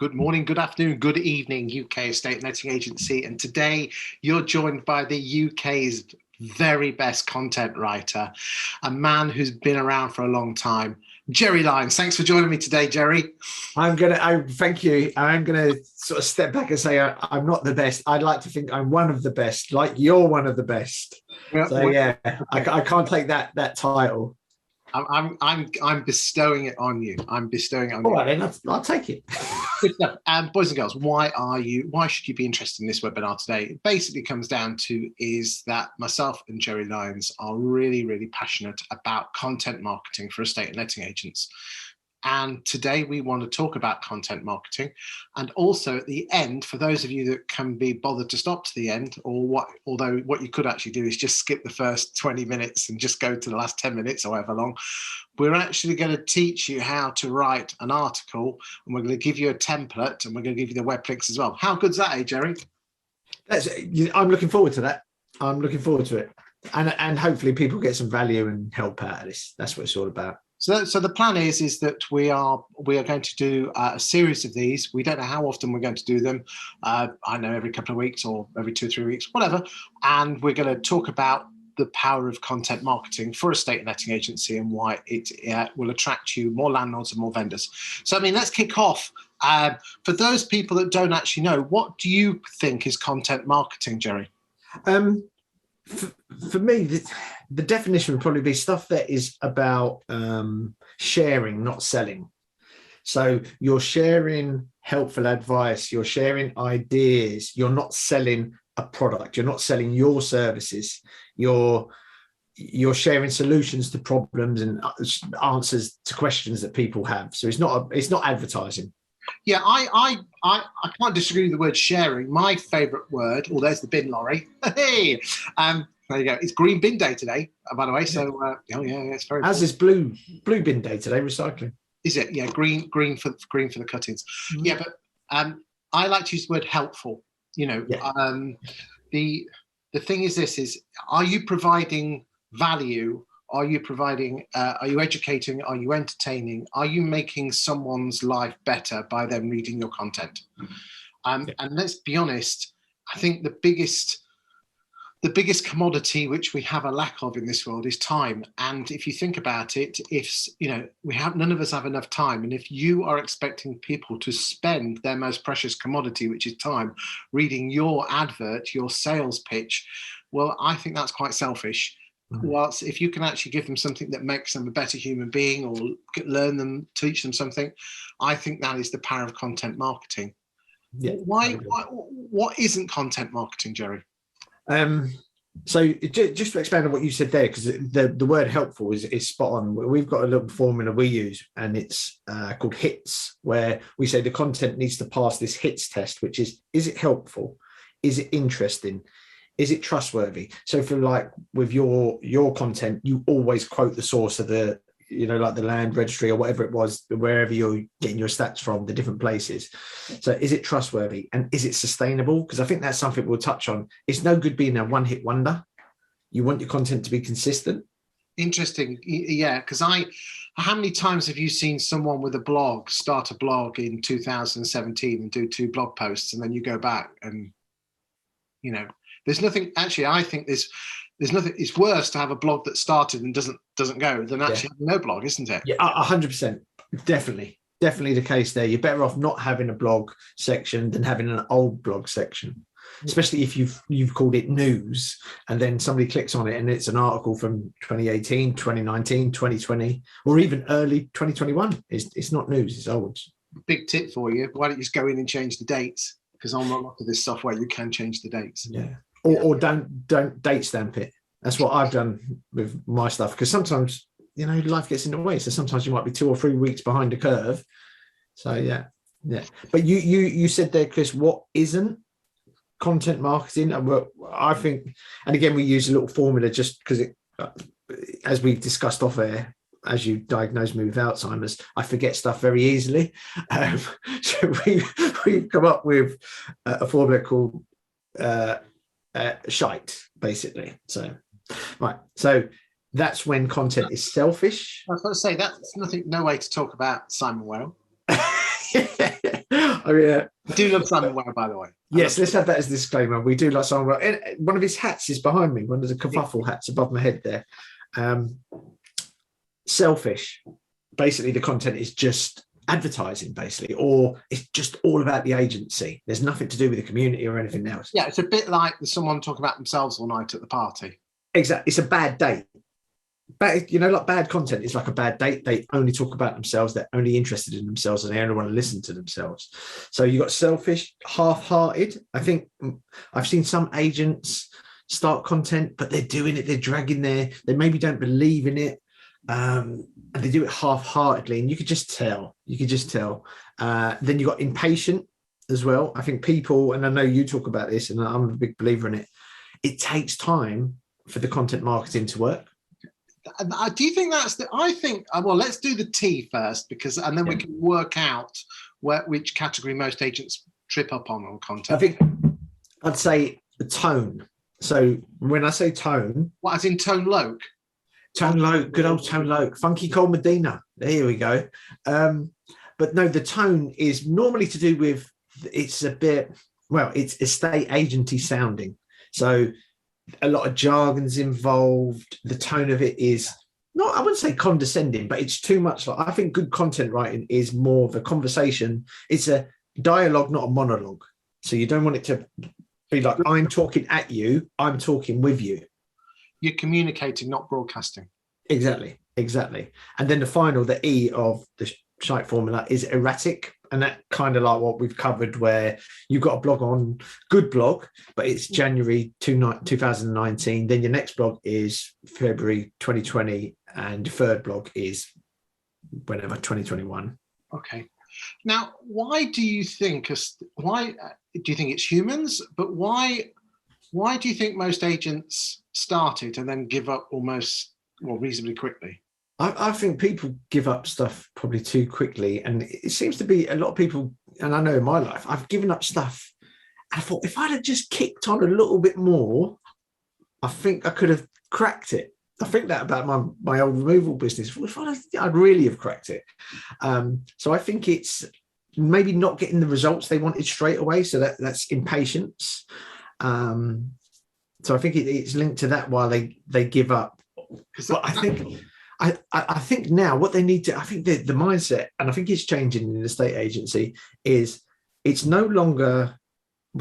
Good morning, good afternoon, good evening, UK estate letting agency. And today you're joined by the UK's very best content writer, a man who's been around for a long time, Jerry Lyons. Thanks for joining me today, Jerry. Thank you. I'm gonna sort of step back and say I'm not the best. I'd like to think I'm one of the best, like you're one of the best. Okay. I can't take that title. I'm bestowing it on you. I'm bestowing it on you. All right, then I'll take it. Boys and girls, why should you be interested in this webinar today? It basically comes down to is that myself and Jerry Lyons are really, really passionate about content marketing for estate and letting agents. And today we want to talk about content marketing, and also at the end, for those of you that can be bothered to stop to the end, although what you could actually do is just skip the first 20 minutes and just go to the last 10 minutes or however long, we're actually going to teach you how to write an article, and we're going to give you a template, and we're going to give you the web links as well. How good's that, Jerry? I'm looking forward to that. I'm looking forward to it, and hopefully people get some value and help out of this. That's what it's all about. So the plan is that we are going to do a series of these. We don't know how often we're going to do them. I know every couple of weeks or every 2 or 3 weeks, whatever. And we're going to talk about the power of content marketing for a estate and letting agency and why it will attract you more landlords and more vendors. So, let's kick off. For those people that don't actually know, what do you think is content marketing, Jerry? For me, the definition would probably be stuff that is about sharing, not selling. So you're sharing helpful advice, you're sharing ideas, you're not selling a product, you're not selling your services, you're sharing solutions to problems and answers to questions that people have. So it's not advertising. Yeah, I can't disagree with the word sharing. My favourite word, there's the bin lorry. Hey, there you go. It's Green Bin Day today, by the way. So, it's very. As is Blue Bin Day today, recycling. Is it? Yeah, green for the cuttings. Mm-hmm. Yeah, but I like to use the word helpful. The thing is this: are you providing value? Are you providing, are you educating? Are you entertaining? Are you making someone's life better by them reading your content? And let's be honest, I think the biggest commodity which we have a lack of in this world is time. And if you think about it, none of us have enough time. And if you are expecting people to spend their most precious commodity, which is time, reading your advert, your sales pitch, well, I think that's quite selfish. Whilst if you can actually give them something that makes them a better human being or teach them something, I think that is the power of content marketing. Yeah. What isn't content marketing, Jerry? So just to expand on what you said there, because the word helpful is spot on. We've got a little formula we use, and it's called HITS, where we say the content needs to pass this HITS test, which is it helpful? Is it interesting? Is it trustworthy? So for with your content, you always quote the source of the, like the land registry or whatever it was, wherever you're getting your stats from, the different places. So is it trustworthy and is it sustainable? Because I think that's something we'll touch on. It's no good being a one-hit wonder. You want your content to be consistent. Interesting. Yeah, because how many times have you seen someone with a blog start a blog in 2017 and do 2 blog posts, and then you go back and, there's nothing. Actually, I think there's nothing. It's worse to have a blog that started and doesn't go than actually having no blog, isn't it? Yeah, 100%. Definitely the case there. You're better off not having a blog section than having an old blog section, especially if you've called it news and then somebody clicks on it and it's an article from 2018, 2019, 2020, or even early 2021. It's not news. It's old. Big tip for you: why don't you just go in and change the dates? Because on a lot of this software, you can change the dates. Yeah. Or don't date stamp it. That's what I've done with my stuff, because sometimes life gets in the way. So sometimes you might be 2 or 3 weeks behind the curve. So yeah. But you said there, Chris, what isn't content marketing? I think, and again, we use a little formula just because as we've discussed off air, as you diagnosed me with Alzheimer's, I forget stuff very easily. So we've come up with a formula called shite, basically. So that's when content is selfish. I was going to say that's no way to talk about Simon Well. Oh yeah. I do love Simon Ware, by the way. Yes, let's have that as a disclaimer. We do like Simon Ware. One of his hats is behind me. One of the kerfuffle hats above my head there. Selfish. Basically, the content is just advertising, basically, or it's just all about the agency. There's nothing to do with the community or anything else. Yeah, it's a bit like someone talking about themselves all night at the party. Exactly. It's a bad date. But, like bad content is like a bad date. They only talk about themselves. They're only interested in themselves and they only want to listen to themselves. So you got selfish, half-hearted. I think I've seen some agents start content, but they're doing it. They're dragging they maybe don't believe in it. And they do it half-heartedly. And you could just tell. Then you got impatient as well. I think people, and I know you talk about this and I'm a big believer in it. It takes time for the content marketing to work. Do you think that's I think, well, let's do the T first, and then we can work out which category most agents trip up on content. I think I'd say the tone. So when I say tone, what, as in Tone Loc? Tone Loc, good old Tone Loc, Funky Cole Medina. There we go. But no, the tone is normally to do with, it's a bit, it's estate agency sounding. So a lot of jargon's involved. The tone of it is not, I wouldn't say condescending, but it's too much. Like, I think good content writing is more of a conversation. It's a dialogue, not a monologue. So you don't want it to be like, I'm talking at you, I'm talking with you. You're communicating, not broadcasting. Exactly. And then the final, the E of the shite formula is erratic. And that kind of like what we've covered, where you've got a blog on Good Blog, but it's January 2019. Then your next blog is February 2020, and your third blog is whenever 2021. Okay. Now, why do you think it's humans? But why do you think most agents start it and then give up reasonably quickly? I think people give up stuff probably too quickly, and it seems to be a lot of people, and I know in my life, I've given up stuff. I thought if I'd have just kicked on a little bit more, I think I could have cracked it. I think that about my old removal business. If I'd really have cracked it. So I think it's maybe not getting the results they wanted straight away. So that's impatience. So I think it's linked to that why they give up. But I think now what they need to, I think the mindset, and I think it's changing in the estate agency, is it's no longer,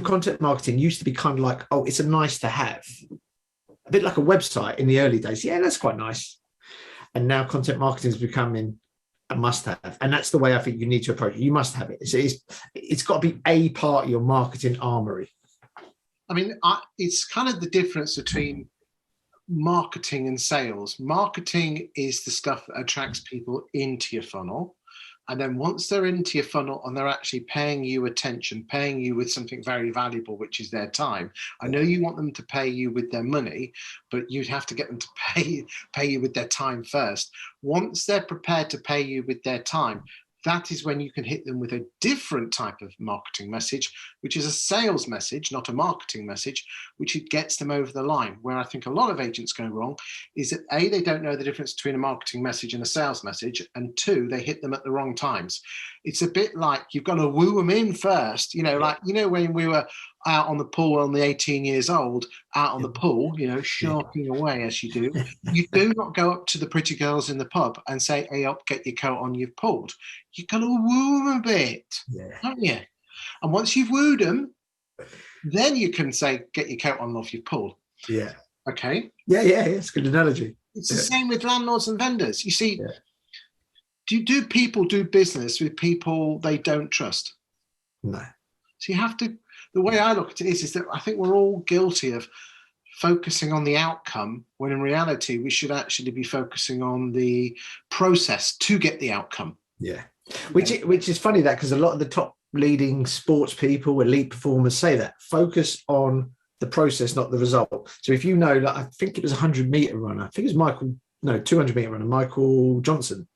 content marketing used to be kind of like, oh, it's a nice to have. A bit like a website in the early days. Yeah, that's quite nice. And now content marketing is becoming a must have. And that's the way I think you need to approach it. You must have it. It's got to be a part of your marketing armory. I mean, it's kind of the difference between marketing and sales. Marketing is the stuff that attracts people into your funnel. And then once they're into your funnel and they're actually paying you attention, paying you with something very valuable, which is their time. I know you want them to pay you with their money, but you'd have to get them to pay you with their time first. Once they're prepared to pay you with their time, that is when you can hit them with a different type of marketing message, which is a sales message, not a marketing message, which it gets them over the line. Where I think a lot of agents go wrong is that A, they don't know the difference between a marketing message and a sales message, and two, they hit them at the wrong times. It's a bit like you've got to woo them in first, when we were out on the pool on the 18 years old, out on the pool, sharking away as you do. You do not go up to the pretty girls in the pub and say, hey, up, get your coat on, you've pulled. You've got to woo them a bit, haven't you? And once you've wooed them, then you can say, get your coat on, love, you've pulled. Yeah. Okay. Yeah, it's a good analogy. It's the same with landlords and vendors. You see, do people do business with people they don't trust? No. So you have to, the way I look at it is that I think we're all guilty of focusing on the outcome, when in reality, we should actually be focusing on the process to get the outcome. Yeah. Which is funny that, because a lot of the top leading sports people, elite performers say that. Focus on the process, not the result. So if I think it was a 100-meter runner, I think it was 200-meter runner, Michael Johnson,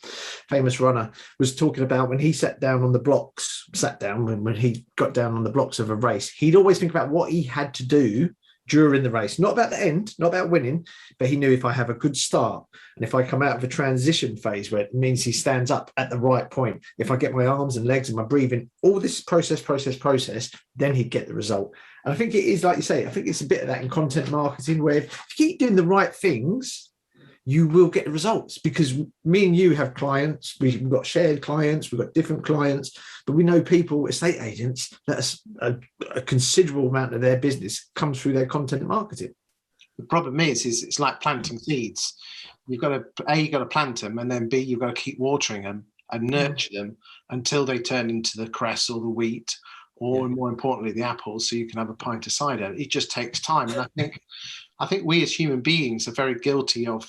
famous runner, was talking about when he when he got down on the blocks of a race, he'd always think about what he had to do during the race, not about the end, not about winning, but he knew if I have a good start and if I come out of a transition phase where it means he stands up at the right point, if I get my arms and legs and my breathing, all this process, then he'd get the result. And I think it is, like you say, I think it's a bit of that in content marketing where if you keep doing the right things, you will get the results, because me and you have clients, we've got shared clients, we've got different clients, but we know people, estate agents, that a considerable amount of their business comes through their content marketing. The problem is it's like planting seeds. You've got to, A, you've got to plant them, and then B, you've got to keep watering them and nurture them until they turn into the cress or the wheat, or more importantly, the apples, so you can have a pint of cider. It just takes time. And I think we as human beings are very guilty of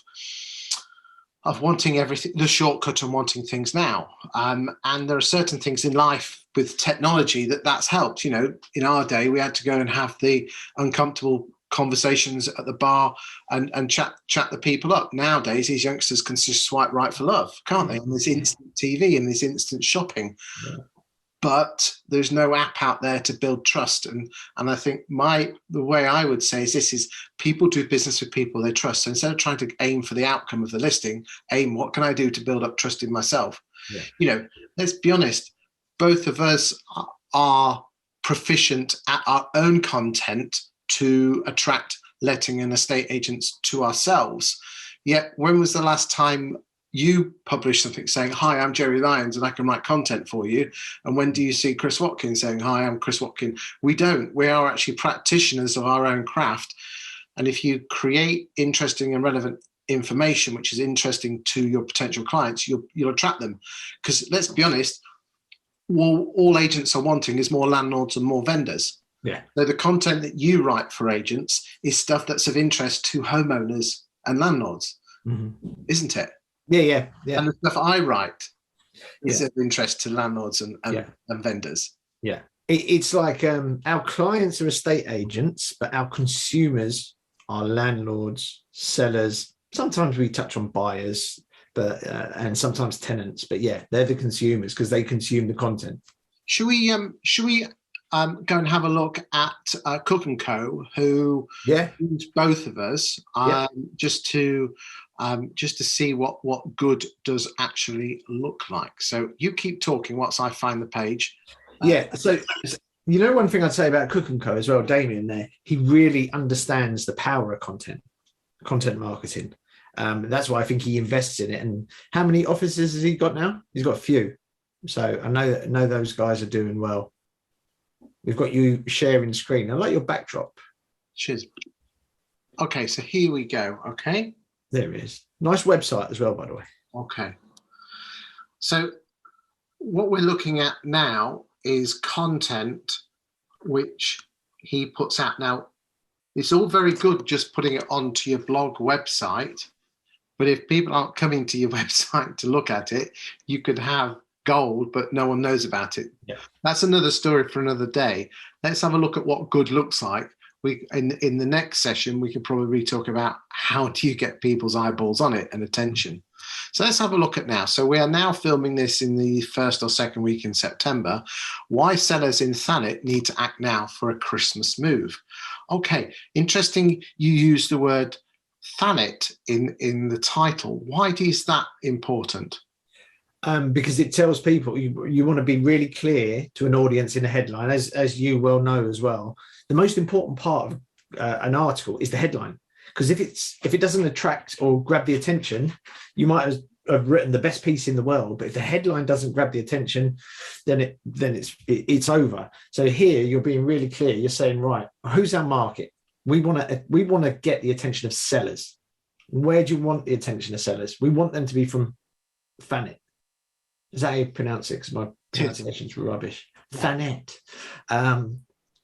wanting everything, the shortcut, and wanting things now. And there are certain things in life with technology that's helped. You know, in our day, we had to go and have the uncomfortable conversations at the bar and chat the people up. Nowadays, these youngsters can just swipe right for love, can't they? And there's instant TV and there's instant shopping. Yeah. But there's no app out there to build trust. And I think the way I would say is people do business with people they trust. So instead of trying to aim for the outcome of the listing, aim, what can I do to build up trust in myself? Yeah. You know, let's be honest, both of us are proficient at our own content to attract letting and estate agents to ourselves. Yet, when was the last time you publish something saying, hi, I'm Jerry Lyons and I can write content for you? And when do you see Chris Watkins saying, hi, I'm Chris Watkins? We don't. We are actually practitioners of our own craft. And if you create interesting and relevant information, which is interesting to your potential clients, you'll attract them. Because let's be honest, all agents are wanting is more landlords and more vendors. Yeah. So the content that you write for agents is stuff that's of interest to homeowners and landlords, isn't it? Yeah. And the stuff I write is of interest to landlords and vendors. Yeah. It's like our clients are estate agents, but our consumers are landlords, sellers. Sometimes we touch on buyers, but and sometimes tenants. But yeah, they're the consumers because they consume the content. Should we go and have a look at Cook & Co, who use both of us, just to see what good does actually look like. So you keep talking whilst I find the page. So you know, one thing I'd say about Cook & Co as well, Damien there, he really understands the power of content marketing. That's why I think he invests in it. And how many offices has he got now? He's got a few. So I know those guys are doing well. We've got you sharing screen. I like your backdrop. Cheers. Okay, so here we go. Okay. There it is. Nice website as well, by the way. Okay. So what we're looking at now is content which he puts out. Now, it's all very good just putting it onto your blog website, but if people aren't coming to your website to look at it, you could have gold, but no one knows about it. Yeah. That's another story for another day. Let's have a look at what good looks like. We in the next session, we could probably talk about how do you get people's eyeballs on it and attention. So let's have a look at now. So we are now filming this in the first or second week in September. Why sellers in Thanet need to act now for a Christmas move. Okay, interesting. You use the word Thanet in the title. Why is that important? Because it tells people you want to be really clear to an audience in a headline, as you well know as well. The most important part of an article is the headline, because if it doesn't attract or grab the attention, you might have written the best piece in the world, but if the headline doesn't grab the attention, then it's over. So here you're being really clear. You're saying, right, who's our market? We want to get the attention of sellers. Where do you want the attention of sellers? We want them to be from Thanet. Is that how you pronounce it? Because my pronunciation's rubbish. Thanet.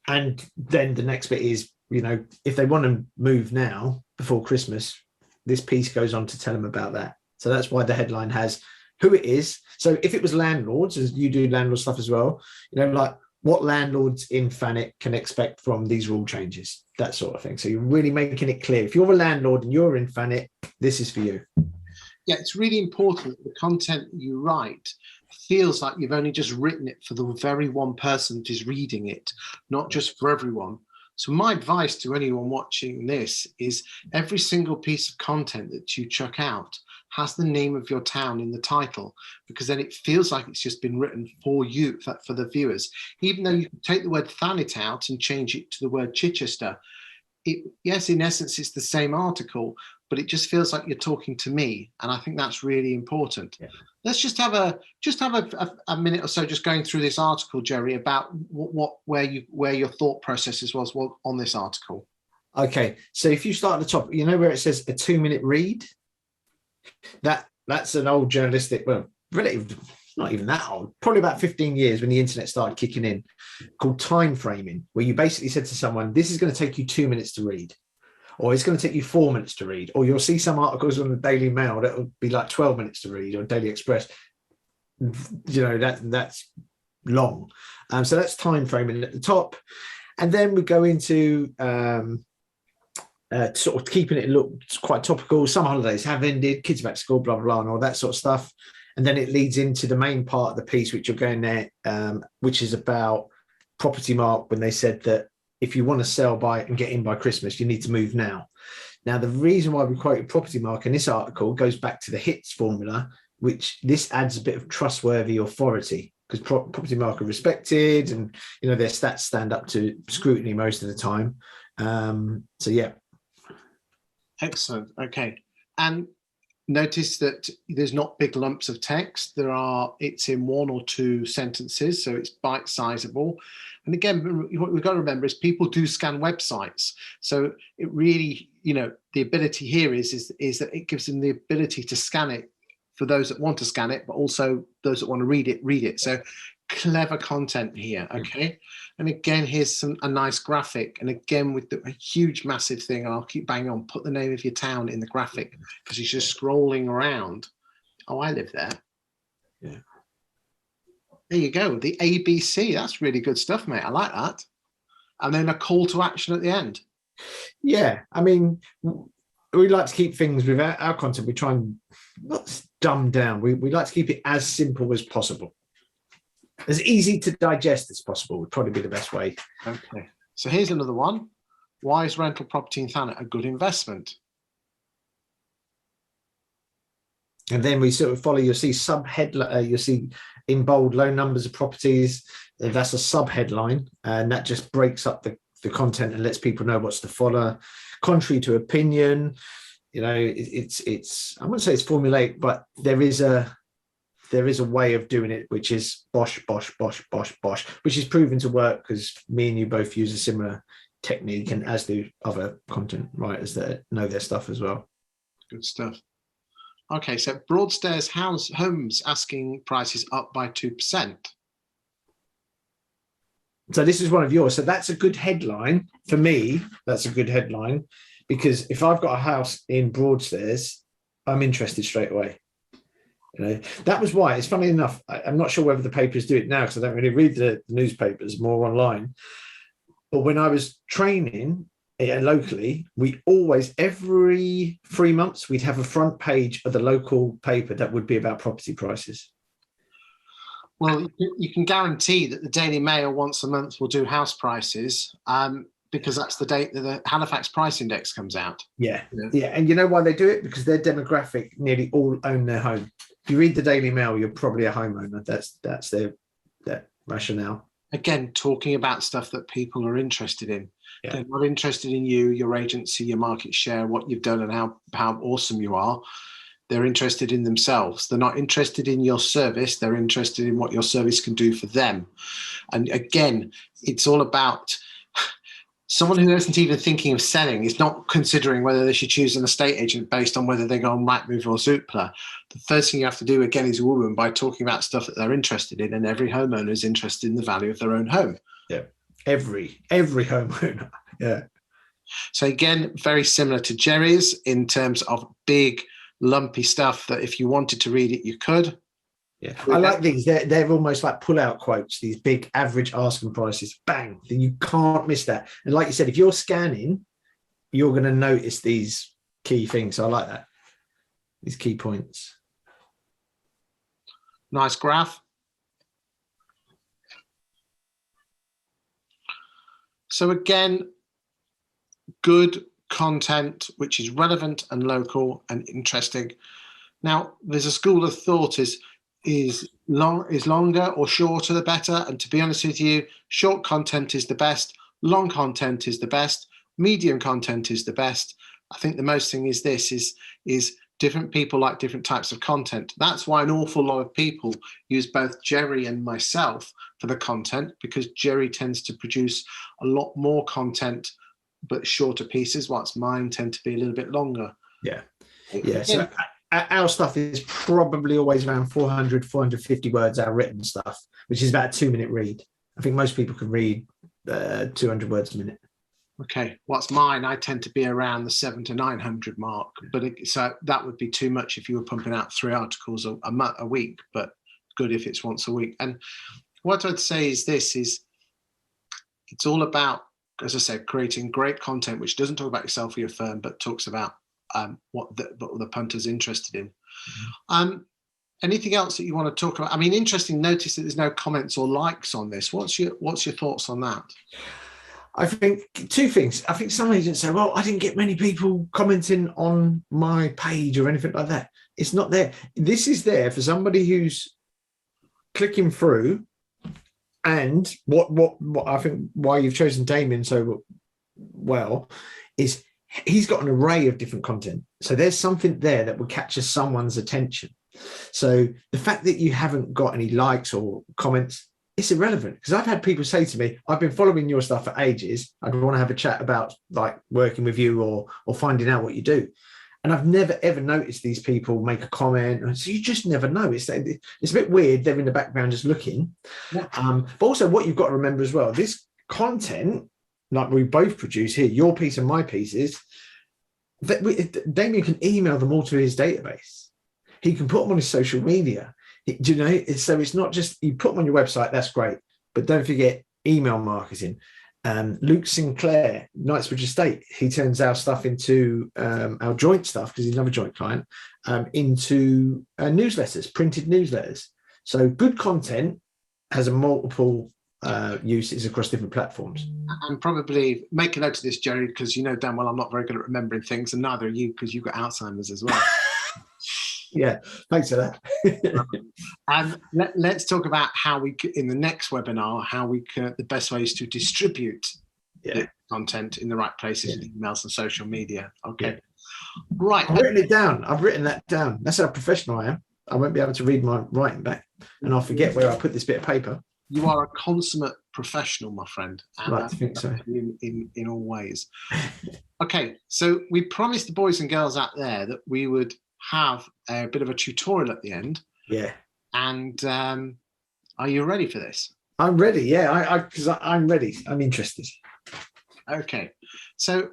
And then the next bit is, you know, if they want to move now before Christmas, this piece goes on to tell them about that. So that's why the headline has who it is. So if it was landlords, as you do landlord stuff as well, you know, like what landlords in Thanet can expect from these rule changes, that sort of thing. So you're really making it clear. If you're a landlord and you're in Thanet, this is for you. Yeah, it's really important that the content you write feels like you've only just written it for the very one person that is reading it, not just for everyone. So my advice to anyone watching this is every single piece of content that you chuck out has the name of your town in the title, because then it feels like it's just been written for you, for the viewers. Even though you can take the word Thanet out and change it to the word Chichester, yes, in essence, it's the same article, but it just feels like you're talking to me, and I think that's really important. Yeah. Let's just have a minute or so just going through this article, Jerry, about where your thought processes was on this article. Okay, so if you start at the top, you know where it says a 2-minute read? That's an old journalistic, well, relative, not even that old, probably about 15 years when the internet started kicking in, called time framing, where you basically said to someone, this is going to take you 2 minutes to read, or it's going to take you 4 minutes to read, or you'll see some articles on the Daily Mail that will be like 12 minutes to read, or Daily Express. You know, that's long. So that's time framing at the top. And then we go into sort of keeping it look quite topical. Some holidays have ended, kids back to school, blah, blah, blah, and all that sort of stuff. And then it leads into the main part of the piece, which you're going there, which is about Property Mark, when they said that if you want to sell by and get in by Christmas, you need to move now. Now, the reason why we quoted Property Mark in this article goes back to the HITS formula, which this adds a bit of trustworthy authority, because Property Mark are respected and, you know, their stats stand up to scrutiny most of the time. So, yeah. Excellent. Okay. And notice that there's not big lumps of text. It's in 1 or 2 sentences, so it's bite-sizable. And again, what we've got to remember is people do scan websites. So it really, you know, the ability here is that it gives them the ability to scan it for those that want to scan it, but also those that want to read it. So clever content here, okay? And again, here's a nice graphic. And again, with a huge, massive thing, and I'll keep banging on, put the name of your town in the graphic, because he's just scrolling around. Oh, I live there. Yeah. There you go. The ABC. That's really good stuff, mate. I like that. And then a call to action at the end. Yeah. I mean, we like to keep things with our content. We try and not dumb down. We like to keep it as simple as possible. As easy to digest as possible would probably be the best way. Okay. So here's another one. Why is rental property in Thanet a good investment? And then we sort of follow, you'll see you'll see in bold low numbers of properties. That's a sub-headline, and that just breaks up the content and lets people know what's to follow. Contrary to opinion, you know, it's I wouldn't say it's formulaic, but there is a way of doing it, which is bosh, bosh, bosh, bosh, bosh, which is proven to work because me and you both use a similar technique, and as do other content writers that know their stuff as well. Good stuff. Okay, so Broadstairs homes asking prices up by 2%. So this is one of yours. So that's a good headline. For me, that's a good headline, because if I've got a house in Broadstairs, I'm interested straight away. You know, that was why. It's funny enough, I'm not sure whether the papers do it now because I don't really read the newspapers, more online. But when I was training locally, we always, every 3 months, we'd have a front page of the local paper that would be about property prices. Well, you can guarantee that the Daily Mail once a month will do house prices, because that's the date that the Halifax Price Index comes out. Yeah. And you know why they do it? Because their demographic nearly all own their home. If you read the Daily Mail, you're probably a homeowner. That's their rationale. Again, talking about stuff that people are interested in. Yeah. They're not interested in you, your agency, your market share, what you've done, and how awesome you are. They're interested in themselves. They're not interested in your service. They're interested in what your service can do for them. And again, it's all about someone who isn't even thinking of selling, is not considering whether they should choose an estate agent based on whether they go on Rightmove or Zoopla. The first thing you have to do, again, is woo them by talking about stuff that they're interested in, and every homeowner is interested in the value of their own home. Yeah, every homeowner. Yeah. So again, very similar to Jerry's in terms of big, lumpy stuff that if you wanted to read it, you could. Yeah, I like these. They're almost like pull-out quotes, these big average asking prices. Bang, then you can't miss that. And like you said, if you're scanning, you're going to notice these key things. So I like that, these key points. Nice graph. So again, good content which is relevant and local and interesting. Now, there's a school of thought is longer or shorter the better. And to be honest with you, short content is the best, long content is the best, medium content is the best. I think the most thing is this is different people like different types of content. That's why an awful lot of people use both Jerry and myself for the content, because Jerry tends to produce a lot more content but shorter pieces, whilst mine tend to be a little bit longer. Yeah. So our stuff is probably always around 400, 450 words, our written stuff, which is about a 2-minute read. I think most people can read 200 words a minute. Okay, what's mine? I tend to be around the 700 to 900 mark, but so that would be too much if you were pumping out 3 articles a week, but good if it's once a week. And what I'd say is this: it's all about, as I said, creating great content which doesn't talk about yourself or your firm, but talks about what the punter's interested in. Anything else that you want to talk about? I mean, interesting. Notice that there's no comments or likes on this. What's your thoughts on that? I think 2 things. I think some agents say, well, I didn't get many people commenting on my page or anything like that. It's not there. This is there for somebody who's clicking through. And what I think why you've chosen Damien so well is he's got an array of different content. So there's something there that will capture someone's attention. So the fact that you haven't got any likes or comments, it's irrelevant, because I've had people say to me, I've been following your stuff for ages. I'd want to have a chat about like working with you or finding out what you do. And I've never, ever noticed these people make a comment. And so you just never know. It's a bit weird. They're in the background just looking. Yeah. But also what you've got to remember as well, this content, like we both produce here, your piece and my pieces, Damien can email them all to his database. He can put them on his social media. Do you know? So it's not just you put them on your website, that's great. But don't forget email marketing. Luke Sinclair, Knightsbridge Estate, he turns our stuff into our joint stuff, because he's another joint client, into newsletters, printed newsletters. So good content has a multiple uses across different platforms. And probably make a note of this, Jerry, because you know damn well I'm not very good at remembering things, and neither are you, because you've got Alzheimer's as well. Yeah, thanks for that. And let's talk about how we, in the next webinar, the best ways to distribute the content in the right places, emails and social media. Okay, right. I've written it down. I've written that down. That's how professional I am. I won't be able to read my writing back, and I'll forget where I put this bit of paper. You are a consummate professional, my friend. And I like to think so. In all ways. Okay, so we promised the boys and girls out there that we would have a bit of a tutorial at the end. Yeah. And are you ready for this? I'm ready. Yeah, because I'm ready. I'm interested. Okay. So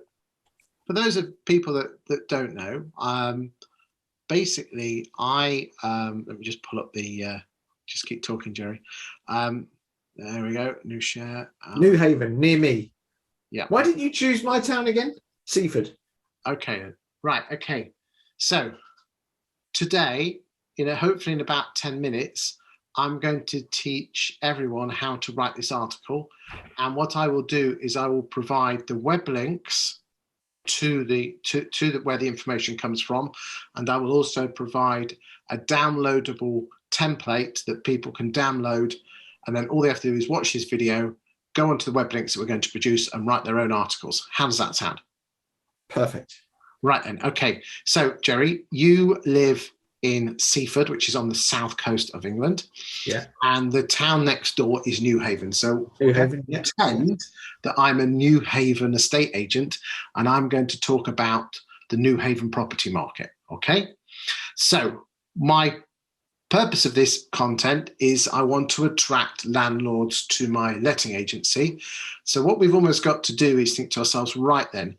for those of people that don't know, basically let me just pull up the just keep talking, Jerry. There we go. New share. New Haven, near me. Yeah. Why didn't you choose my town again? Seaford. Okay. Right. Okay. So today, hopefully in about 10 minutes, I'm going to teach everyone how to write this article. And what I will do is I will provide the web links to where the information comes from. And I will also provide a downloadable template that people can download. And then all they have to do is watch this video, go onto the web links that we're going to produce, and write their own articles. How does that sound? Perfect. Right then. Okay. So, Jerry, you live in Seaford, which is on the south coast of England. Yeah. And the town next door is New Haven. So New Haven, pretend that I'm a New Haven estate agent, and I'm going to talk about the New Haven property market. Okay. So my purpose of this content is I want to attract landlords to my letting agency. So what we've almost got to do is think to ourselves, right then,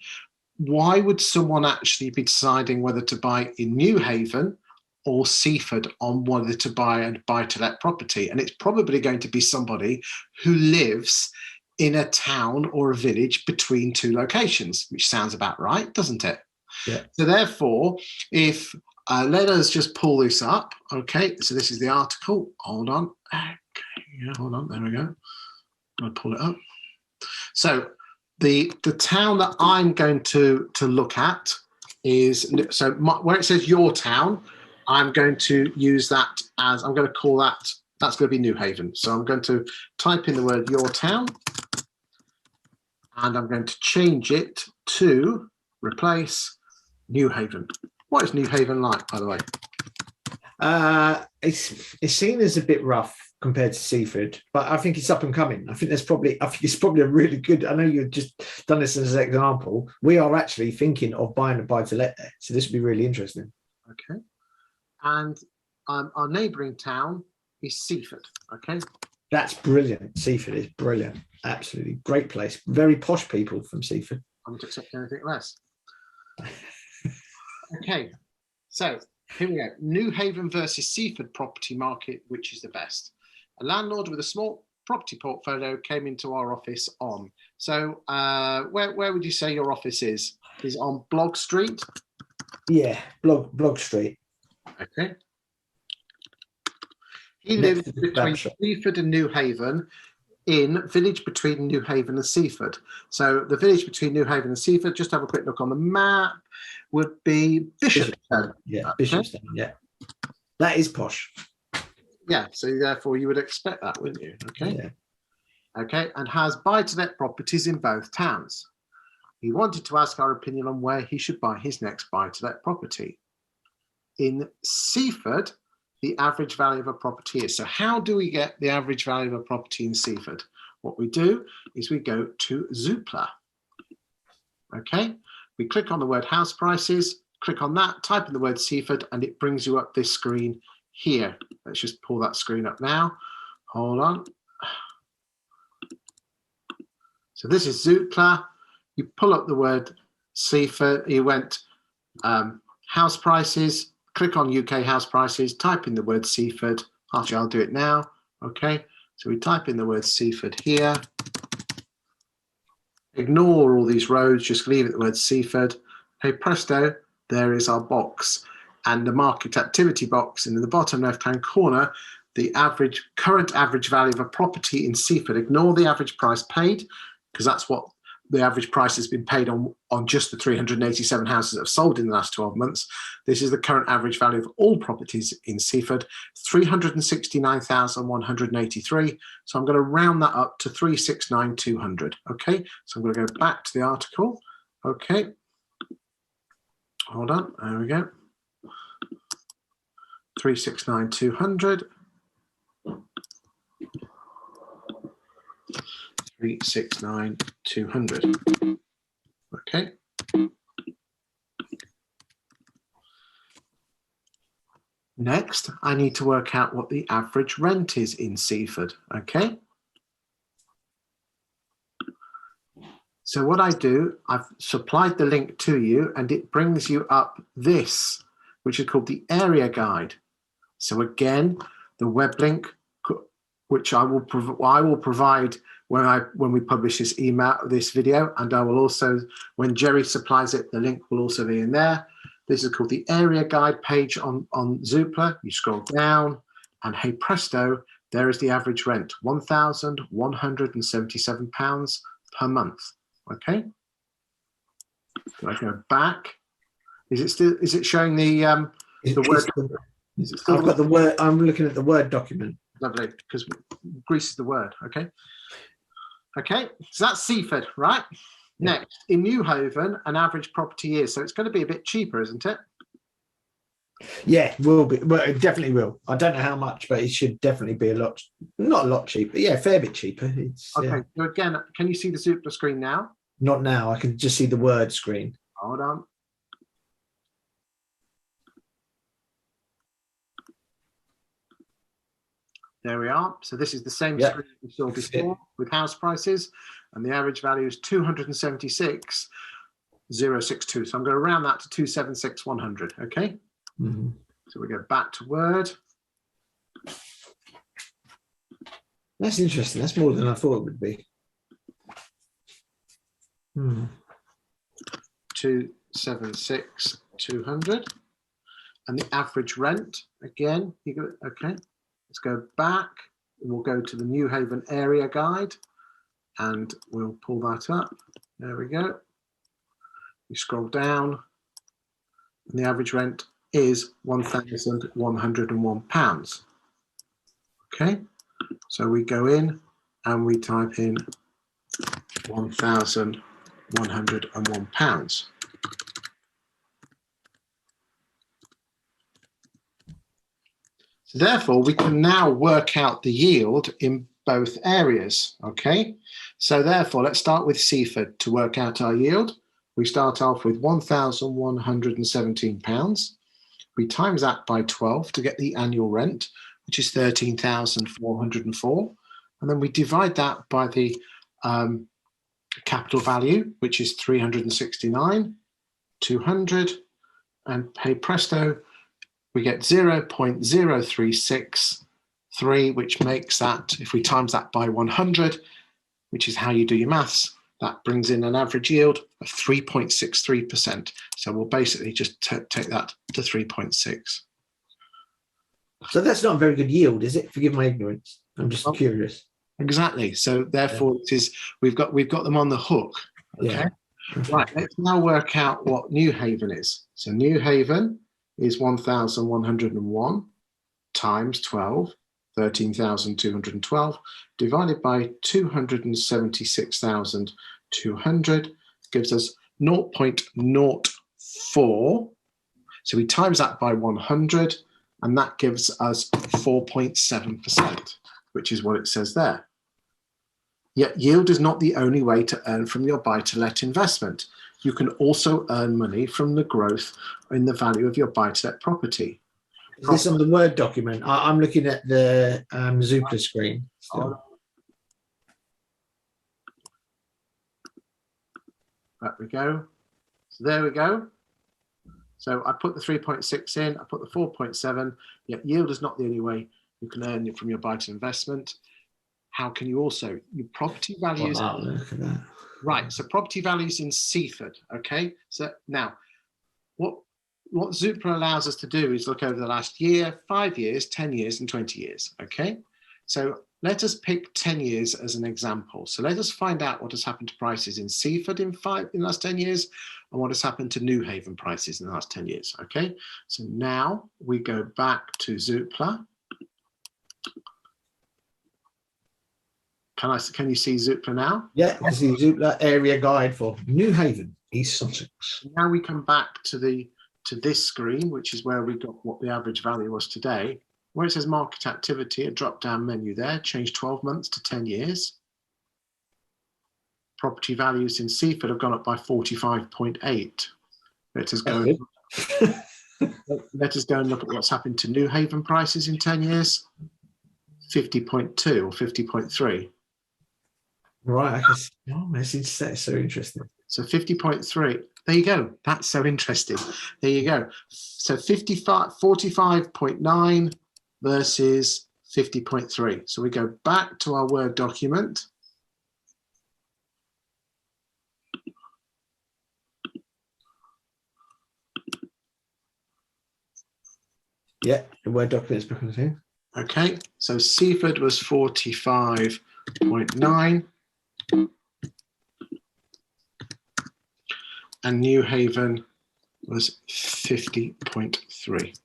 why would someone actually be deciding whether to buy in New Haven or Seaford on whether to buy a buy-to-let property? And it's probably going to be somebody who lives in a town or a village between 2 locations, which sounds about right, doesn't it? Yeah. So therefore, if let us just pull this up. Okay, so this is the article. Hold on. Okay, yeah, hold on. There we go. I'm going to pull it up. So The town that I'm going to look at is, so where it says your town, I'm going to use that as, I'm going to call that, that's going to be New Haven. So I'm going to type in the word your town, and I'm going to change it to replace New Haven. What is New Haven like, by the way? It's seen as a bit rough compared to Seaford, but I think it's up and coming. I think it's probably a really good. I know you've just done this as an example. We are actually thinking of buying a buy-to-let there, so this would be really interesting. Okay, and our neighbouring town is Seaford. Okay, that's brilliant. Seaford is brilliant. Absolutely great place. Very posh people from Seaford. I wouldn't accept anything less. Okay, so here we go. New Haven versus Seaford property market, which is the best? A landlord with a small property portfolio came into our office on. So where would you say your office is? Is it on Blog Street? Yeah, Blog Street. Okay. He lives between Seaford and New Haven, in village between New Haven and Seaford. So the village between New Haven and Seaford, just have a quick look on the map, would be Bishopstone. Yeah, Bishopstone, yeah. That is posh. Yeah, so therefore you would expect that, wouldn't you? Okay. Yeah. Okay, and has buy-to-let properties in both towns. He wanted to ask our opinion on where he should buy his next buy-to-let property. In Seaford, the average value of a property is. So how do we get the average value of a property in Seaford? What we do is we go to Zoopla. Okay, we click on the word house prices, click on that, type in the word Seaford, and it brings you up this screen here. Let's just pull that screen up now. Hold on. So this is Zoopla. You pull up the word Seaford, you went house prices, click on UK house prices, type in the word Seaford. Actually, I'll do it now. Okay, so we type in the word Seaford here. Ignore all these roads, just leave it the word Seaford. Hey presto, there is our box. And the market activity box, and in the bottom left-hand corner, the current average value of a property in Seaford. Ignore the average price paid, because that's what the average price has been paid on just the 387 houses that have sold in the last 12 months. This is the current average value of all properties in Seaford, 369,183. So I'm going to round that up to 369,200. Okay, so I'm going to go back to the article. Okay, hold on, there we go. 369,200. 369,200. Okay. Next, I need to work out what the average rent is in Seaford. Okay. So what I do, I've supplied the link to you, and it brings you up this, which is called the area guide. So again, the web link, which I will provide when we publish this video, and I will also, when Jerry supplies it, the link will also be in there. This is called the area guide page on Zoopla. You scroll down, and hey presto, there is the average rent, £1,177 per month. Okay. Can I go back? Is it showing the word? Is it still I've got the word. I'm looking at the Word document. Lovely, because Greece is the word. Okay. Okay, so that's Seaford, right? Yeah. Next, in New Haven, an average property is, so it's going to be a bit cheaper, isn't it? Yeah, will be. Well, it definitely will. I don't know how much, but it should definitely be not a lot cheaper. Yeah, a fair bit cheaper. It's, okay, so again, can you see the Zoopla screen now? Not now. I can just see the Word screen. Hold on. There we are. So this is the same screen we saw before with house prices, and the average value is 276,062. So I'm going to round that to 276,100. Okay. Mm-hmm. So we go back to Word. That's interesting. That's more than I thought it would be. 276,200, and the average rent again. You go okay. Let's go back, and we'll go to the New Haven area guide, and we'll pull that up. There we go. We scroll down, and the average rent is £1,101. Okay, so we go in and we type in £1,101. So therefore, we can now work out the yield in both areas. Okay, so therefore, let's start with Seaford to work out our yield. We start off with £1,117. We times that by 12 to get the annual rent, which is 13,404. And then we divide that by the capital value, which is 369,200. And hey presto, we get 0.0363, which makes that, if we times that by 100, which is how you do your maths, that brings in an average yield of 3.63%. So we'll basically just take that to 3.6. So that's not a very good yield, is it? Forgive my ignorance. I'm just curious. Exactly. So therefore, it is, we've got them on the hook. Okay. Yeah. Right. Let's now work out what New Haven is. So New Haven is 1,101 times 12, 13,212, divided by 276,200 gives us 0.04. So we times that by 100, and that gives us 4.7%, which is what it says there. Yet yield is not the only way to earn from your buy-to-let investment. You can also earn money from the growth in the value of your buy-to-let property. Is this on the Word document? I'm looking at the Zoopla screen. Still. There we go. So there we go. So I put the 3.6 in, I put the 4.7. Yet yield is not the only way you can earn it from your buy-to investment. How can you also, your property values? Wow, look at that. Right, so property values in Seaford, okay? So now, what Zoopla allows us to do is look over the last year, 5 years, 10 years, and 20 years, okay? So let us pick 10 years as an example. So let us find out what has happened to prices in Seaford in the last 10 years, and what has happened to New Haven prices in the last 10 years, okay? So now we go back to Zoopla. Can you see Zoopla now? Yeah, I can see Zoopla area guide for New Haven, East Sussex. Now we come back to this screen, which is where we got what the average value was today. Where it says market activity, a drop-down menu there, change 12 months to 10 years. Property values in Seaford have gone up by 45.8. Let us go. Let us go and look at what's happened to New Haven prices in 10 years. 50.2 or 50.3. Right, I guess. Oh, that's so interesting. So 50.3. There you go. That's so interesting. There you go. So 45.9 versus 50.3. So we go back to our Word document. Yeah, the Word document is back on the thing. Okay, so Seaford was 45.9 and New Haven was 50.3.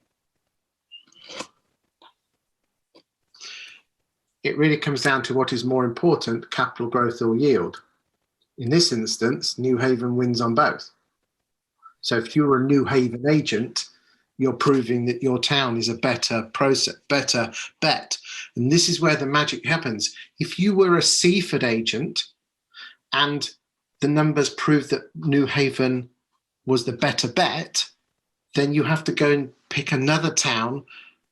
It really comes down to what is more important, capital growth or yield. In this instance, New Haven wins on both. So if you're a New Haven agent, you're proving that your town is a better bet. And this is where the magic happens. If you were a Seaford agent and the numbers prove that New Haven was the better bet, then you have to go and pick another town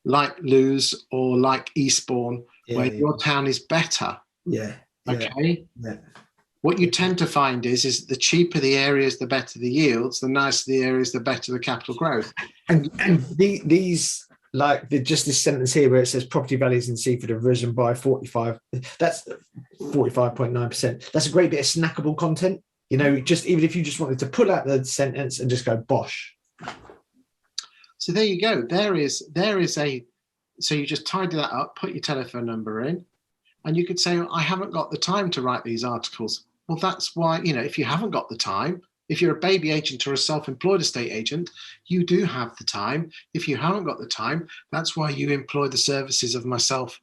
like Lewes or like Eastbourne, where your town is better. Yeah. Okay. Yeah. What you tend to find is the cheaper the areas, the better the yields, the nicer the areas, the better the capital growth. And these, like just this sentence here where it says property values in Seaford have risen by 45, that's 45.9%. That's a great bit of snackable content. You know, just even if you just wanted to pull out the sentence and just go bosh. So there you go. There is a, so you just tidy that up, put your telephone number in. And you could say, I haven't got the time to write these articles. Well, that's why, if you haven't got the time, if you're a baby agent or a self-employed estate agent, you do have the time. If you haven't got the time, that's why you employ the services of myself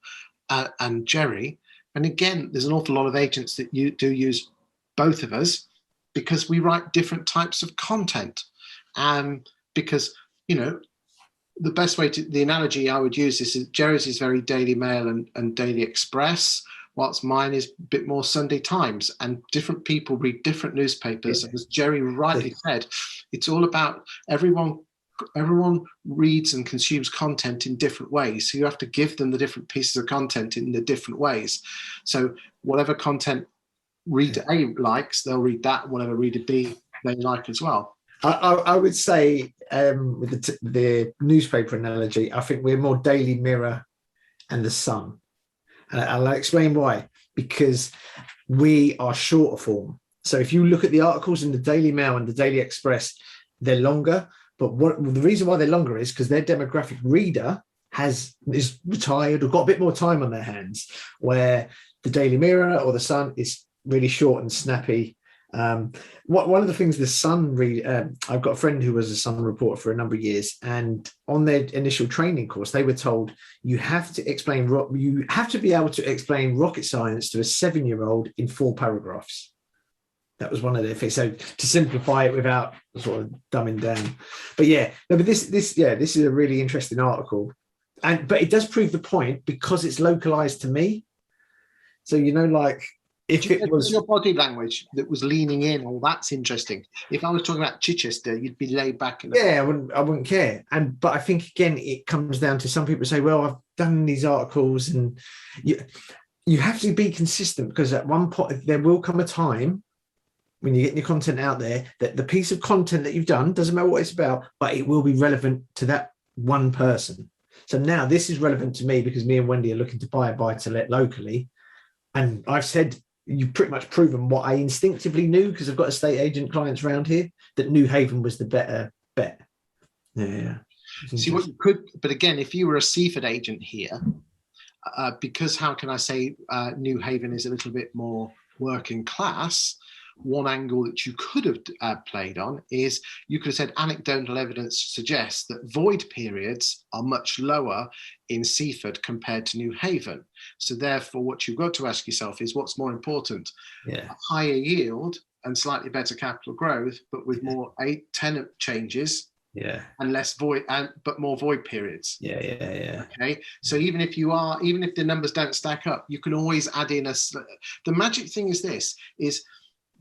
and Jerry. And again, there's an awful lot of agents that you do use both of us because we write different types of content. Because, the best way the analogy I would use is Jerry's is very Daily Mail and Daily Express, whilst mine is a bit more Sunday Times, and different people read different newspapers. And as Jerry rightly said, it's all about everyone reads and consumes content in different ways. So you have to give them the different pieces of content in the different ways. So whatever content reader A likes, they'll read that. Whatever reader B they like as well. I would say with the newspaper analogy, I think we're more Daily Mirror and the Sun. And I'll explain why. Because we are shorter form. So if you look at the articles in the Daily Mail and the Daily Express, they're longer. But the reason why they're longer is because their demographic reader is retired or got a bit more time on their hands, where the Daily Mirror or the Sun is really short and snappy. One of the things the Sun I've got a friend who was a Sun reporter for a number of years, and on their initial training course, they were told you have to be able to explain rocket science to a 7-year-old in 4 paragraphs. That was one of their things. So to simplify it without sort of dumbing down. But this is a really interesting article, but it does prove the point because it's localized to me. So if it was your body language that was leaning in, that's interesting. If I was talking about Chichester, you'd be laid back. I wouldn't care. But I think again, it comes down to some people say, well, I've done these articles, and you have to be consistent, because at one point there will come a time when you're getting your content out there that the piece of content that you've done doesn't matter what it's about, but it will be relevant to that one person. So now this is relevant to me because me and Wendy are looking to buy a buy-to-let locally. And I've said, you've pretty much proven what I instinctively knew, because I've got estate agent clients around here, that New Haven was the better bet. Yeah. See what you could, but again, if you were a Seaford agent here, because how can I say New Haven is a little bit more working class, one angle that you could have played on is you could have said anecdotal evidence suggests that void periods are much lower in Seaford compared to New Haven. So therefore, what you've got to ask yourself is what's more important? A higher yield and slightly better capital growth, but with more tenant changes, and less void, but more void periods. Okay, so even if the numbers don't stack up, you can always add in the magic thing is this is.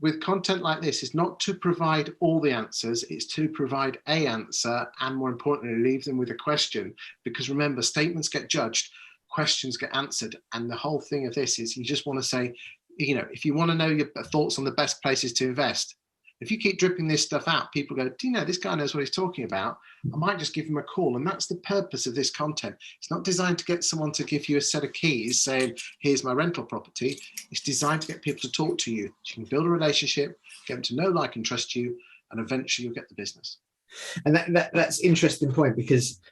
With content like this, is not to provide all the answers, it's to provide a answer, and more importantly, leave them with a question. Because remember, statements get judged, questions get answered. And the whole thing of this is you just want to say, if you want to know your thoughts on the best places to invest, if you keep dripping this stuff out, people go, do you know, this guy knows what he's talking about. I might just give him a call. And that's the purpose of this content. It's not designed to get someone to give you a set of keys saying, here's my rental property. It's designed to get people to talk to you. So you can build a relationship, get them to know, like, and trust you, and eventually you'll get the business. And that's an interesting point, because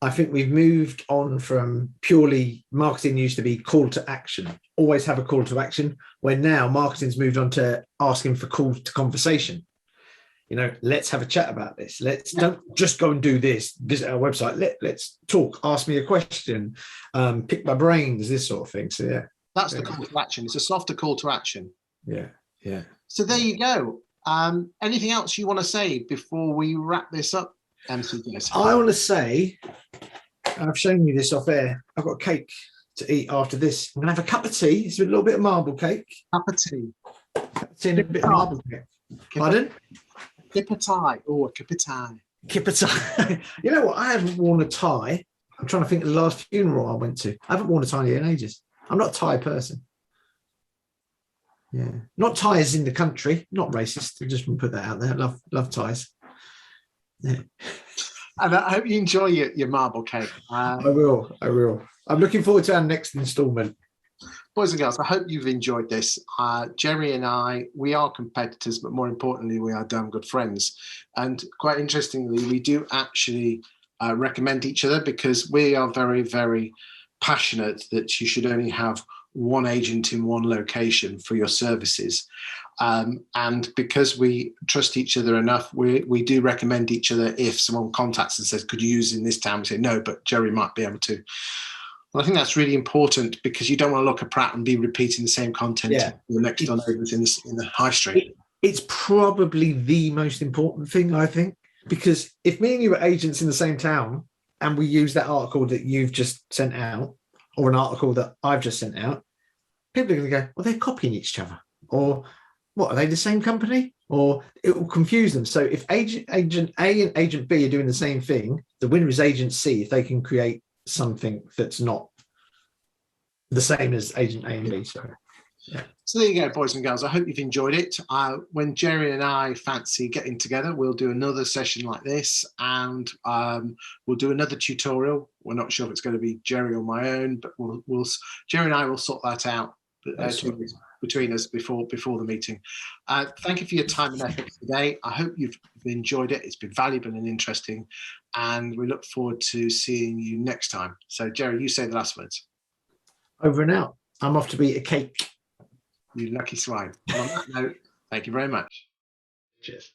I think we've moved on from purely marketing used to be call to action, always have a call to action, where now marketing's moved on to asking for call to conversation. Let's have a chat about this. Don't just go and do this, visit our website. Let's talk, ask me a question, pick my brains, this sort of thing. So that's the call to action. It's a softer call to action. Yeah. So there you go. Anything else you want to say before we wrap this up? I want to say, I've shown you this off air, I've got cake to eat after this. I'm going to have a cup of tea. It's a little bit of marble cake. Cup of tea. And a bit of marble cake. Pardon? Kipper tie. Oh, a kipper tie. Kipper tie. You know what? I haven't worn a tie. I'm trying to think of the last funeral I went to. I haven't worn a tie in ages. I'm not a tie person. Yeah. Not ties in the country. Not racist. I just want to put that out there. Love ties. Yeah. And I hope you enjoy your marble cake. I will. I'm looking forward to our next instalment. Boys and girls, I hope you've enjoyed this. Jerry and I, we are competitors, but more importantly, we are damn good friends. And quite interestingly, we do actually recommend each other, because we are very, very passionate that you should only have one agent in one location for your services. And because we trust each other enough, we do recommend each other. If someone contacts and says, could you use in this town? We say, no, but Jerry might be able to. Well, I think that's really important, because you don't want to look at Pratt and be repeating the same content to the next door neighbours in the high street. It's probably the most important thing, I think, because if me and you are agents in the same town and we use that article that you've just sent out, or an article that I've just sent out, people are going to go, well, they're copying each other. Or what, are they the same company? Or it will confuse them. So if agent A and agent B are doing the same thing, the winner is agent C if they can create something that's not the same as agent A and B. So there you go, boys and girls. I hope you've enjoyed it. When Jerry and I fancy getting together, we'll do another session like this, and we'll do another tutorial. We're not sure if it's going to be Jerry or my own, but Jerry and I will sort that out between us before the meeting. Thank you for your time and effort today. I hope you've enjoyed it. It's been valuable and interesting, and we look forward to seeing you next time. So, Jerry, you say the last words. Over and out. I'm off to eat a cake. You lucky swine. On that note, thank you very much. Cheers.